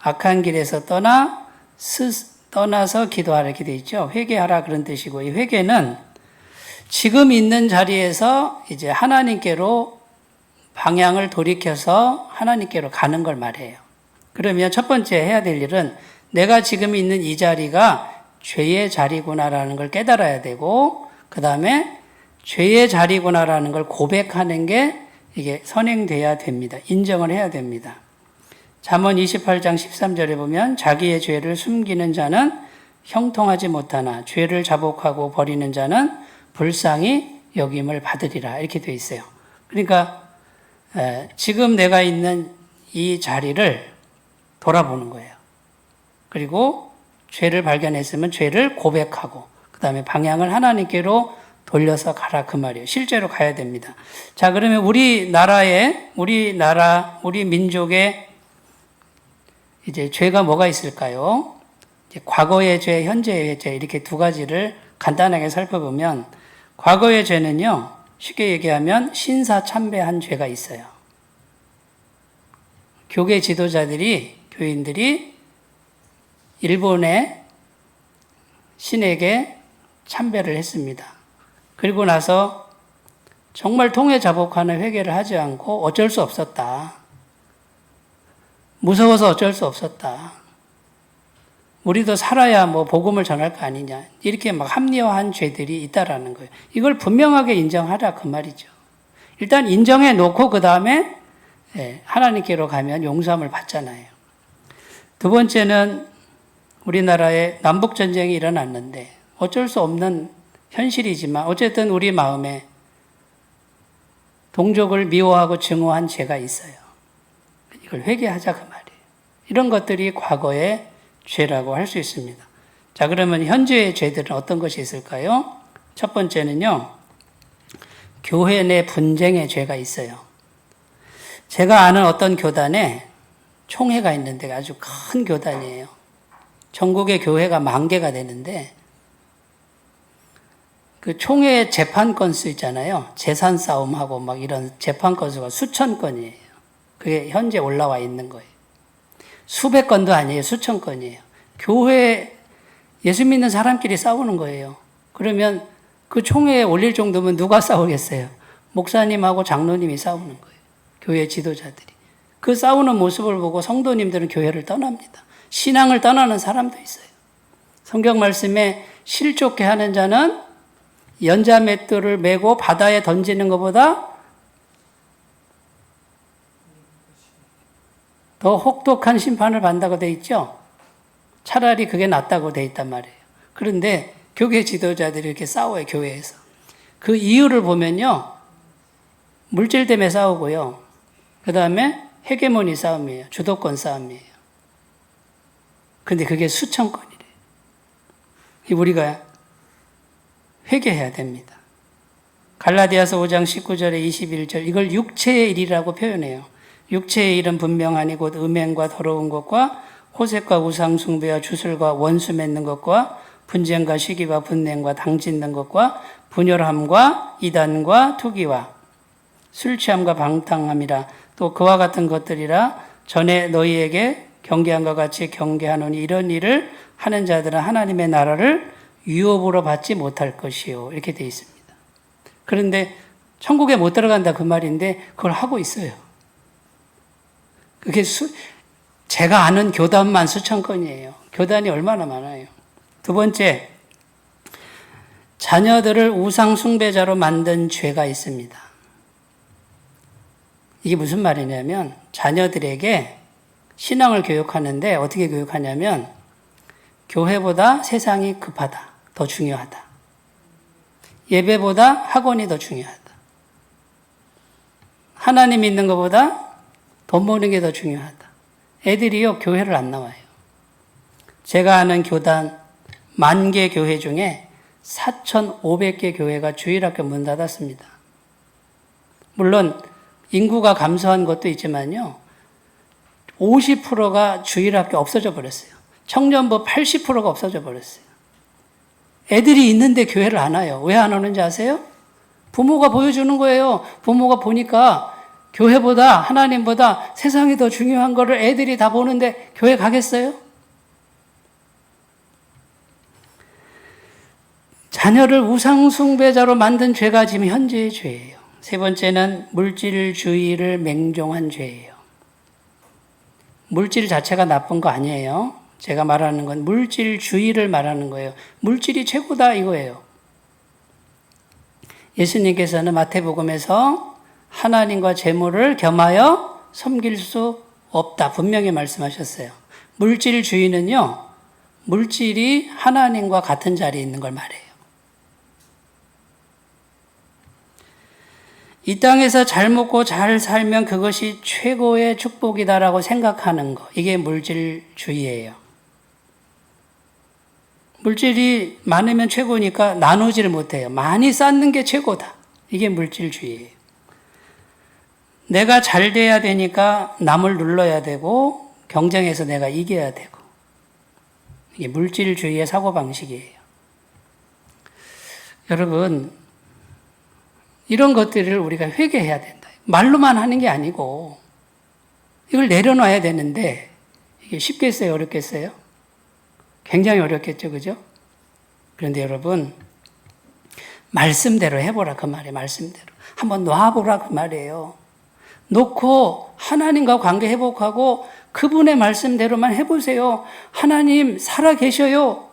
악한 길에서 떠나서 기도하라 이렇게 되어 있죠. 회개하라 그런 뜻이고, 이 회개는 지금 있는 자리에서 이제 하나님께로 방향을 돌이켜서 하나님께로 가는 걸 말해요. 그러면 첫 번째 해야 될 일은 내가 지금 있는 이 자리가 죄의 자리구나라는 걸 깨달아야 되고, 그 다음에 죄의 자리구나라는 걸 고백하는 게 이게 선행돼야 됩니다. 인정을 해야 됩니다. 잠언 28장 13절에 보면 자기의 죄를 숨기는 자는 형통하지 못하나 죄를 자복하고 버리는 자는 불쌍히 여김을 받으리라 이렇게 되어 있어요. 그러니까 지금 내가 있는 이 자리를 돌아보는 거예요. 그리고 죄를 발견했으면 죄를 고백하고 그 다음에 방향을 하나님께로 돌려서 가라 그 말이에요. 실제로 가야 됩니다. 자, 그러면 우리 민족의 이제 죄가 뭐가 있을까요? 이제 과거의 죄, 현재의 죄 이렇게 두 가지를 간단하게 살펴보면 과거의 죄는요, 쉽게 얘기하면 신사참배한 죄가 있어요. 교계 지도자들이, 교인들이 일본의 신에게 참배를 했습니다. 그리고 나서 정말 통회자복하는 회개를 하지 않고 어쩔 수 없었다. 무서워서 어쩔 수 없었다. 우리도 살아야 뭐 복음을 전할 거 아니냐. 이렇게 막 합리화한 죄들이 있다라는 거예요. 이걸 분명하게 인정하라 그 말이죠. 일단 인정해 놓고 그 다음에 하나님께로 가면 용서함을 받잖아요. 두 번째는 우리나라에 남북전쟁이 일어났는데 어쩔 수 없는 현실이지만 어쨌든 우리 마음에 동족을 미워하고 증오한 죄가 있어요. 이걸 회개하자 그 말이에요. 이런 것들이 과거의 죄라고 할 수 있습니다. 자, 그러면 현재의 죄들은 어떤 것이 있을까요? 첫 번째는요, 교회 내 분쟁의 죄가 있어요. 제가 아는 어떤 교단에 총회가 있는데 아주 큰 교단이에요. 전국의 교회가 10,000개가 되는데 그 총회 재판 건수 있잖아요. 재산 싸움하고 막 이런 재판 건수가 수천 건이에요. 그게 현재 올라와 있는 거예요. 수백 건도 아니에요. 수천 건이에요. 교회 예수 믿는 사람끼리 싸우는 거예요. 그러면 그 총회에 올릴 정도면 누가 싸우겠어요? 목사님하고 장로님이 싸우는 거예요. 교회 지도자들이. 그 싸우는 모습을 보고 성도님들은 교회를 떠납니다. 신앙을 떠나는 사람도 있어요. 성경 말씀에 실족해 하는 자는 연자맷돌을 메고 바다에 던지는 것보다 더 혹독한 심판을 받는다고 돼 있죠. 차라리 그게 낫다고 돼 있단 말이에요. 그런데 교회 지도자들이 이렇게 싸워요. 교회에서. 그 이유를 보면요. 물질 때문에 싸우고요. 그 다음에 헤게모니 싸움이에요. 주도권 싸움이에요. 근데 그게 수천 건이래요. 우리가 회개해야 됩니다. 갈라디아서 5장 19절에 21절 이걸 육체의 일이라고 표현해요. 육체의 일은 분명하니 곧 음행과 더러운 것과 호색과 우상 숭배와 주술과 원수 맺는 것과 분쟁과 시기와 분냉과 당짓는 것과 분열함과 이단과 투기와 술 취함과 방탕함이라 또 그와 같은 것들이라 전에 너희에게 경계한 것 같이 경계하노니 이런 일을 하는 자들은 하나님의 나라를 유업으로 받지 못할 것이요. 이렇게 되어 있습니다. 그런데 천국에 못 들어간다 그 말인데 그걸 하고 있어요. 그게 제가 아는 교단만 수천 건이에요. 교단이 얼마나 많아요. 두 번째, 자녀들을 우상 숭배자로 만든 죄가 있습니다. 이게 무슨 말이냐면 자녀들에게 신앙을 교육하는데 어떻게 교육하냐면 교회보다 세상이 급하다. 더 중요하다. 예배보다 학원이 더 중요하다. 하나님 믿는 것보다 돈 버는 게 더 중요하다. 애들이요, 교회를 안 나와요. 제가 아는 교단 10,000개 교회 중에 4,500개 교회가 주일학교 문 닫았습니다. 물론 인구가 감소한 것도 있지만요. 50%가 주일학교 없어져 버렸어요. 청년부 80%가 없어져 버렸어요. 애들이 있는데 교회를 안 와요. 왜 안 오는지 아세요? 부모가 보여주는 거예요. 부모가 보니까 교회보다 하나님보다 세상이 더 중요한 거를 애들이 다 보는데 교회 가겠어요? 자녀를 우상숭배자로 만든 죄가 지금 현재의 죄예요. 세 번째는 물질주의를 맹종한 죄예요. 물질 자체가 나쁜 거 아니에요. 제가 말하는 건 물질주의를 말하는 거예요. 물질이 최고다 이거예요. 예수님께서는 마태복음에서 하나님과 재물을 겸하여 섬길 수 없다. 분명히 말씀하셨어요. 물질주의는요. 물질이 하나님과 같은 자리에 있는 걸 말해요. 이 땅에서 잘 먹고 잘 살면 그것이 최고의 축복이다라고 생각하는 거. 이게 물질주의예요. 물질이 많으면 최고니까 나누지를 못해요. 많이 쌓는 게 최고다. 이게 물질주의예요. 내가 잘 돼야 되니까 남을 눌러야 되고 경쟁해서 내가 이겨야 되고. 이게 물질주의의 사고방식이에요. 여러분, 이런 것들을 우리가 회개해야 된다. 말로만 하는 게 아니고 이걸 내려놔야 되는데 이게 쉽겠어요? 어렵겠어요? 굉장히 어렵겠죠. 그죠? 그런데 여러분 말씀대로 해보라 그 말이에요. 말씀대로. 한번 놔보라 그 말이에요. 놓고 하나님과 관계 회복하고 그분의 말씀대로만 해보세요. 하나님 살아 계셔요.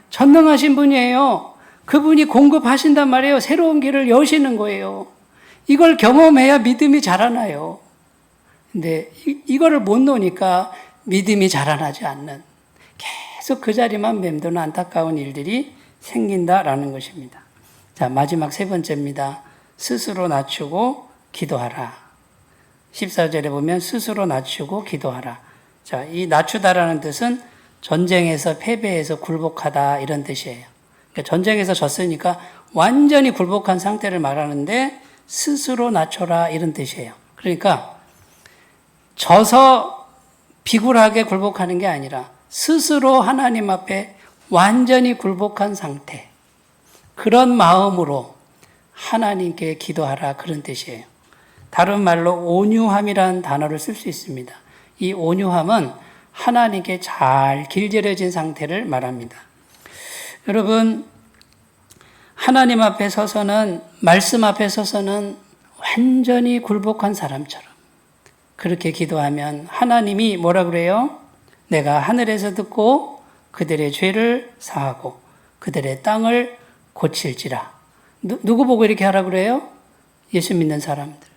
전능하신 분이에요. 그분이 공급하신단 말이에요. 새로운 길을 여시는 거예요. 이걸 경험해야 믿음이 자라나요. 근데 이거를 못 놓으니까 믿음이 자라나지 않는, 계속 그 자리만 맴도는 안타까운 일들이 생긴다라는 것입니다. 자, 마지막 세 번째입니다. 스스로 낮추고 기도하라. 14절에 보면 스스로 낮추고 기도하라. 자, 이 낮추다라는 뜻은 전쟁에서 패배해서 굴복하다 이런 뜻이에요. 그러니까 전쟁에서 졌으니까 완전히 굴복한 상태를 말하는데 스스로 낮춰라 이런 뜻이에요. 그러니까 져서 비굴하게 굴복하는 게 아니라 스스로 하나님 앞에 완전히 굴복한 상태, 그런 마음으로 하나님께 기도하라 그런 뜻이에요. 다른 말로 온유함이라는 단어를 쓸 수 있습니다. 이 온유함은 하나님께 잘 길들여진 상태를 말합니다. 여러분, 하나님 앞에 서서는, 말씀 앞에 서서는 완전히 굴복한 사람처럼 그렇게 기도하면 하나님이 뭐라 그래요? 내가 하늘에서 듣고 그들의 죄를 사하고 그들의 땅을 고칠지라. 누구 보고 이렇게 하라 그래요? 예수 믿는 사람들.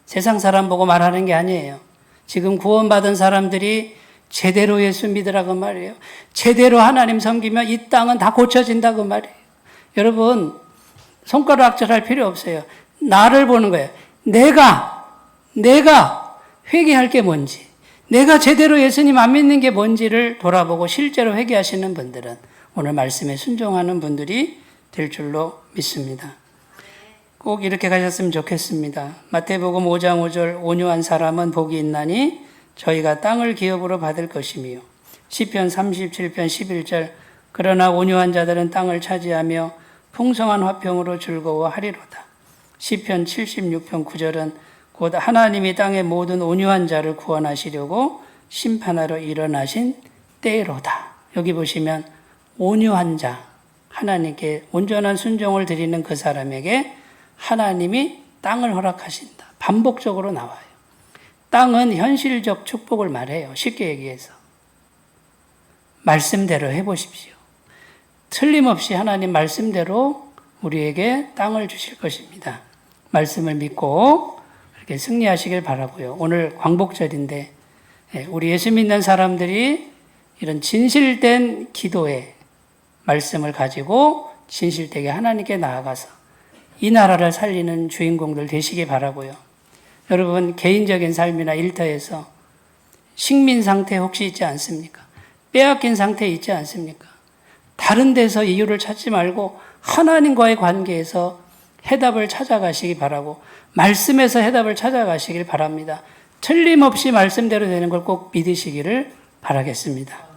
세상 사람 보고 말하는 게 아니에요. 지금 구원받은 사람들이 제대로 예수 믿으라고 말이에요. 제대로 하나님 섬기면 이 땅은 다 고쳐진다고 말이에요. 여러분, 손가락질할 필요 없어요. 나를 보는 거예요. 내가 회개할 게 뭔지, 내가 제대로 예수님 안 믿는 게 뭔지를 돌아보고 실제로 회개하시는 분들은 오늘 말씀에 순종하는 분들이 될 줄로 믿습니다. 꼭 이렇게 가셨으면 좋겠습니다. 마태복음 5장 5절 온유한 사람은 복이 있나니 저희가 땅을 기업으로 받을 것이며 시편 37편 11절 그러나 온유한 자들은 땅을 차지하며 풍성한 화평으로 즐거워하리로다. 시편 76편 9절은 곧 하나님이 땅의 모든 온유한 자를 구원하시려고 심판하러 일어나신 때로다. 여기 보시면 온유한 자, 하나님께 온전한 순종을 드리는 그 사람에게 하나님이 땅을 허락하신다. 반복적으로 나와요. 땅은 현실적 축복을 말해요. 쉽게 얘기해서. 말씀대로 해보십시오. 틀림없이 하나님 말씀대로 우리에게 땅을 주실 것입니다. 말씀을 믿고 그렇게 승리하시길 바라고요. 오늘 광복절인데 우리 예수 믿는 사람들이 이런 진실된 기도에 말씀을 가지고 진실되게 하나님께 나아가서 이 나라를 살리는 주인공들 되시기 바라고요. 여러분, 개인적인 삶이나 일터에서 식민 상태 혹시 있지 않습니까? 빼앗긴 상태에 있지 않습니까? 다른 데서 이유를 찾지 말고 하나님과의 관계에서 해답을 찾아가시기 바라고 말씀에서 해답을 찾아가시길 바랍니다. 틀림없이 말씀대로 되는 걸 꼭 믿으시기를 바라겠습니다.